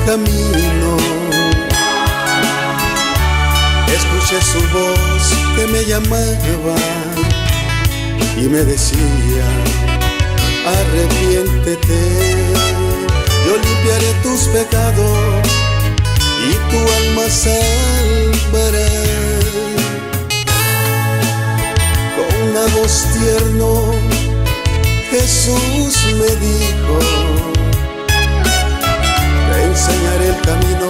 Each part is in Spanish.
camino, escuché su voz que me llamaba y me decía: arrepiéntete, yo limpiaré tus pecados y tu alma salvará. Con una voz tierno Jesús me dijo: te enseñaré el camino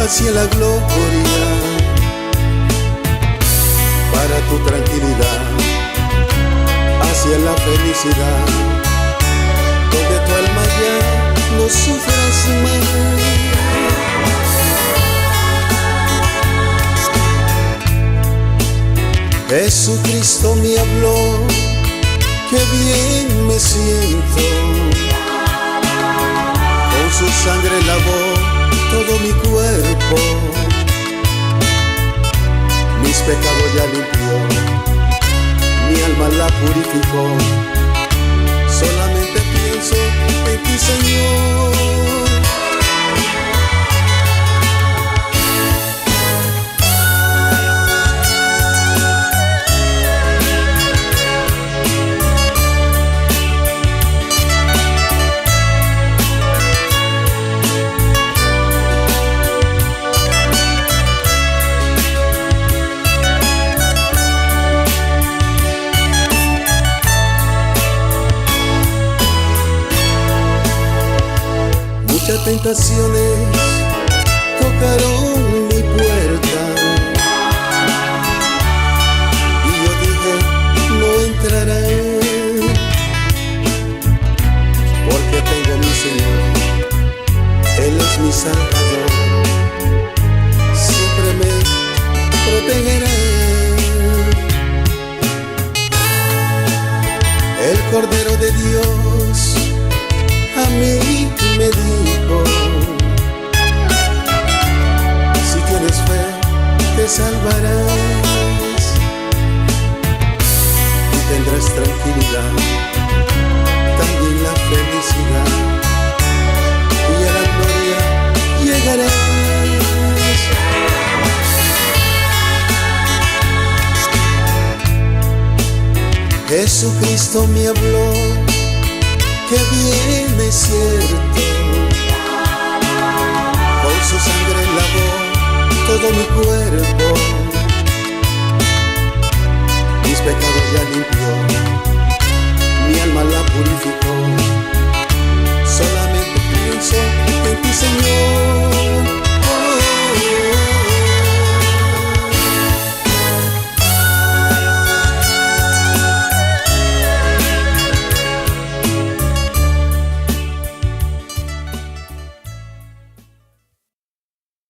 hacia la gloria, para tu tranquilidad, hacia la felicidad, donde tu alma ya no sufras más. Jesucristo me habló, qué bien me siento, con su sangre lavó todo mi cuerpo, mis pecados ya limpió, mi alma la purificó. Solamente pienso en ti, Señor. Muchas tentaciones tocaron mi puerta y yo dije: no entrarán, porque tengo a mi Señor, Él es mi Salvador, siempre me protegerá. El Cordero de Dios a mí me dijo: si tienes fe te salvarás y tendrás tranquilidad, también la felicidad, y a la gloria llegarás. Jesucristo me habló, que bien es cierto, con su sangre lavó todo mi cuerpo, mis pecados ya limpió, mi alma la purificó. Solamente pienso en ti, Señor.